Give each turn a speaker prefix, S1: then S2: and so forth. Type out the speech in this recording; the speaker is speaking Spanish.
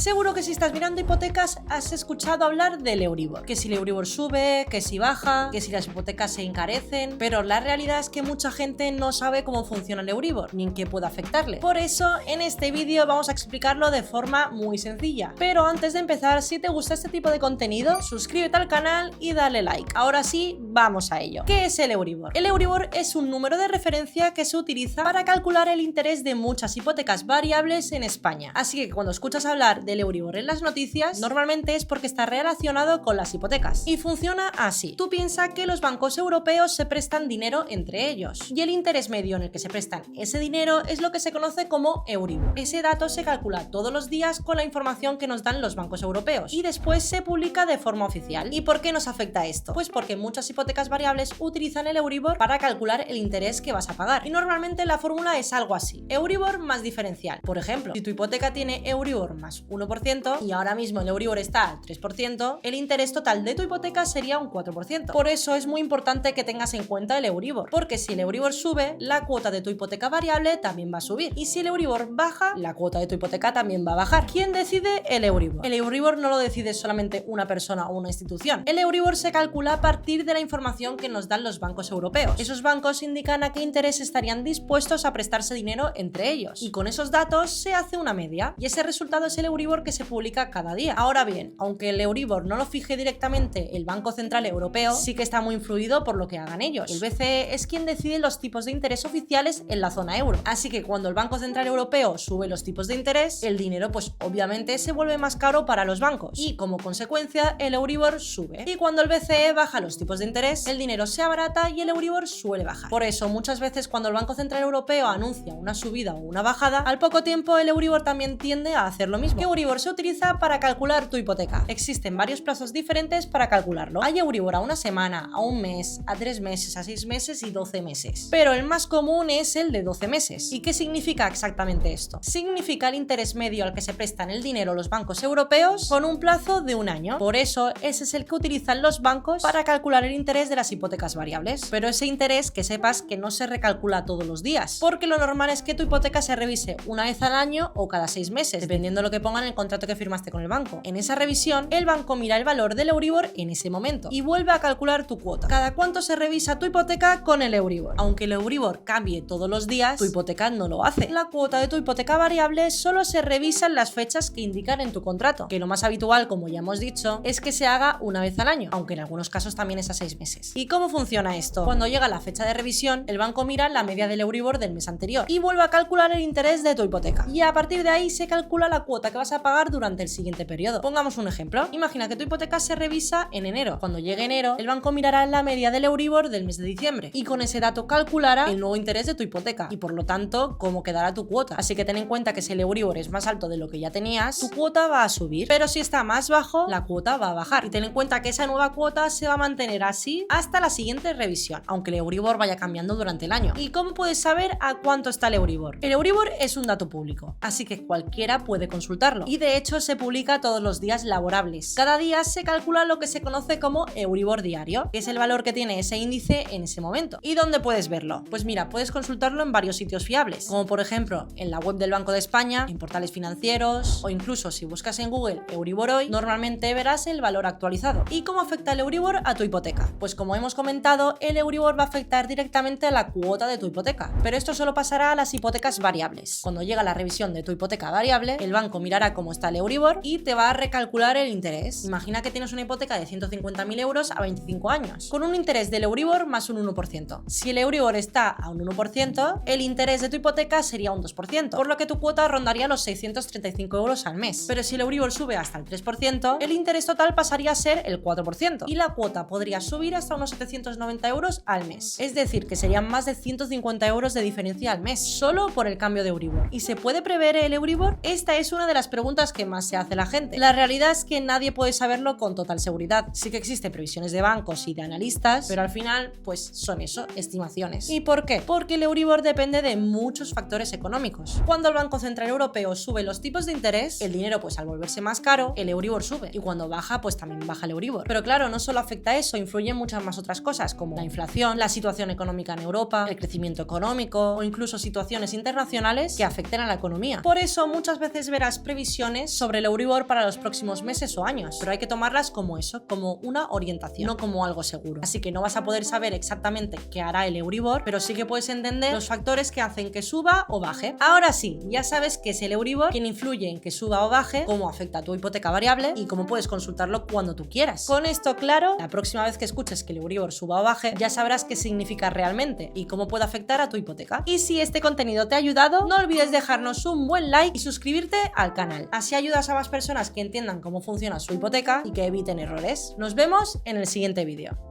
S1: Seguro que si estás mirando hipotecas has escuchado hablar del Euribor, que si el Euribor sube, que si baja, que si las hipotecas se encarecen, pero la realidad es que mucha gente no sabe cómo funciona el Euribor, ni en qué puede afectarle. Por eso, en este vídeo vamos a explicarlo de forma muy sencilla. Pero antes de empezar, si te gusta este tipo de contenido, suscríbete al canal y dale like. Ahora sí, vamos a ello. ¿Qué es el Euribor? El Euribor es un número de referencia que se utiliza para calcular el interés de muchas hipotecas variables en España. Así que cuando escuchas hablar del Euribor en las noticias, normalmente es porque está relacionado con las hipotecas. Y funciona así. Tú piensas que los bancos europeos se prestan dinero entre ellos. Y el interés medio en el que se prestan ese dinero es lo que se conoce como Euribor. Ese dato se calcula todos los días con la información que nos dan los bancos europeos. Y después se publica de forma oficial. ¿Y por qué nos afecta esto? Pues porque muchas hipotecas variables utilizan el Euribor para calcular el interés que vas a pagar. Y normalmente la fórmula es algo así. Euribor más diferencial. Por ejemplo, si tu hipoteca tiene Euribor más 1% y ahora mismo el Euribor está al 3%, el interés total de tu hipoteca sería un 4%. Por eso es muy importante que tengas en cuenta el Euribor, porque si el Euribor sube, la cuota de tu hipoteca variable también va a subir. Y si el Euribor baja, la cuota de tu hipoteca también va a bajar. ¿Quién decide el Euribor? El Euribor no lo decide solamente una persona o una institución. El Euribor se calcula a partir de la información que nos dan los bancos europeos. Esos bancos indican a qué interés estarían dispuestos a prestarse dinero entre ellos. Y con esos datos se hace una media. Y ese resultado es el Euribor que se publica cada día. Ahora bien, aunque el Euribor no lo fije directamente el Banco Central Europeo, sí que está muy influido por lo que hagan ellos. El BCE es quien decide los tipos de interés oficiales en la zona euro. Así que cuando el Banco Central Europeo sube los tipos de interés, el dinero pues obviamente se vuelve más caro para los bancos. Y como consecuencia el Euribor sube. Y cuando el BCE baja los tipos de interés, el dinero se abarata y el Euribor suele bajar. Por eso muchas veces cuando el Banco Central Europeo anuncia una subida o una bajada, al poco tiempo el Euribor también tiende a hacer lo mismo. ¿Qué Euribor se utiliza para calcular tu hipoteca? Existen varios plazos diferentes para calcularlo. Hay Euribor a una semana, a un mes, a 3 meses, a 6 meses y 12 meses. Pero el más común es el de 12 meses. ¿Y qué significa exactamente esto? Significa el interés medio al que se prestan el dinero los bancos europeos con un plazo de un año. Por eso ese es el que utilizan los bancos para calcular el interés de las hipotecas variables. Pero ese interés, que sepas que no se recalcula todos los días, porque lo normal es que tu hipoteca se revise una vez al año o cada 6 meses, dependiendo de lo que ponga en el contrato que firmaste con el banco. En esa revisión, el banco mira el valor del Euribor en ese momento y vuelve a calcular tu cuota. ¿Cada cuánto se revisa tu hipoteca con el Euribor? Aunque el Euribor cambie todos los días, tu hipoteca no lo hace. La cuota de tu hipoteca variable solo se revisa en las fechas que indican en tu contrato, que lo más habitual, como ya hemos dicho, es que se haga una vez al año, aunque en algunos casos también es a 6 meses. ¿Y cómo funciona esto? Cuando llega la fecha de revisión, el banco mira la media del Euribor del mes anterior y vuelve a calcular el interés de tu hipoteca. Y a partir de ahí se calcula la cuota que vas a pagar durante el siguiente periodo. Pongamos un ejemplo. Imagina que tu hipoteca se revisa en enero. Cuando llegue enero, el banco mirará la media del Euribor del mes de diciembre y con ese dato calculará el nuevo interés de tu hipoteca y por lo tanto cómo quedará tu cuota. Así que ten en cuenta que si el Euribor es más alto de lo que ya tenías, tu cuota va a subir, pero si está más bajo, la cuota va a bajar. Y ten en cuenta que esa nueva cuota se va a mantener así hasta la siguiente revisión, aunque el Euribor vaya cambiando durante el año. ¿Y cómo puedes saber a cuánto está el Euribor? El Euribor es un dato público, así que cualquiera puede consultarlo. Y de hecho se publica todos los días laborables. Cada día se calcula lo que se conoce como Euribor diario, que es el valor que tiene ese índice en ese momento. ¿Y dónde puedes verlo? Pues mira, puedes consultarlo en varios sitios fiables, como por ejemplo en la web del Banco de España, en portales financieros o incluso si buscas en Google Euribor hoy, normalmente verás el valor actualizado. ¿Y cómo afecta el Euribor a tu hipoteca? Pues como hemos comentado, el Euribor va a afectar directamente a la cuota de tu hipoteca, pero esto solo pasará a las hipotecas variables. Cuando llega la revisión de tu hipoteca variable, el banco mirará cómo está el Euribor y te va a recalcular el interés. Imagina que tienes una hipoteca de 150.000 euros a 25 años, con un interés del Euribor más un 1%. Si el Euribor está a un 1%, el interés de tu hipoteca sería un 2%, por lo que tu cuota rondaría los 635 euros al mes. Pero si el Euribor sube hasta el 3%, el interés total pasaría a ser el 4% y la cuota podría subir hasta unos 790 euros al mes. Es decir, que serían más de 150 euros de diferencia al mes, solo por el cambio de Euribor. ¿Y se puede prever el Euribor? Esta es una de las preguntas que más se hace la gente. La realidad es que nadie puede saberlo con total seguridad. Sí que existen previsiones de bancos y de analistas, pero al final, pues son eso, estimaciones. ¿Y por qué? Porque el Euribor depende de muchos factores económicos. Cuando el Banco Central Europeo sube los tipos de interés, el dinero pues al volverse más caro, el Euribor sube. Y cuando baja, pues también baja el Euribor. Pero claro, no solo afecta eso, influyen muchas más otras cosas, como la inflación, la situación económica en Europa, el crecimiento económico o incluso situaciones internacionales que afecten a la economía. Por eso muchas veces verás previsiones previsiones sobre el Euribor para los próximos meses o años, pero hay que tomarlas como eso, como una orientación, no como algo seguro. Así que no vas a poder saber exactamente qué hará el Euribor, pero sí que puedes entender los factores que hacen que suba o baje. Ahora sí, ya sabes qué es el Euribor, quién influye en que suba o baje, cómo afecta a tu hipoteca variable y cómo puedes consultarlo cuando tú quieras. Con esto claro, la próxima vez que escuches que el Euribor suba o baje, ya sabrás qué significa realmente y cómo puede afectar a tu hipoteca. Y si este contenido te ha ayudado, no olvides dejarnos un buen like y suscribirte al canal. Así ayudas a más personas que entiendan cómo funciona su hipoteca y que eviten errores. Nos vemos en el siguiente vídeo.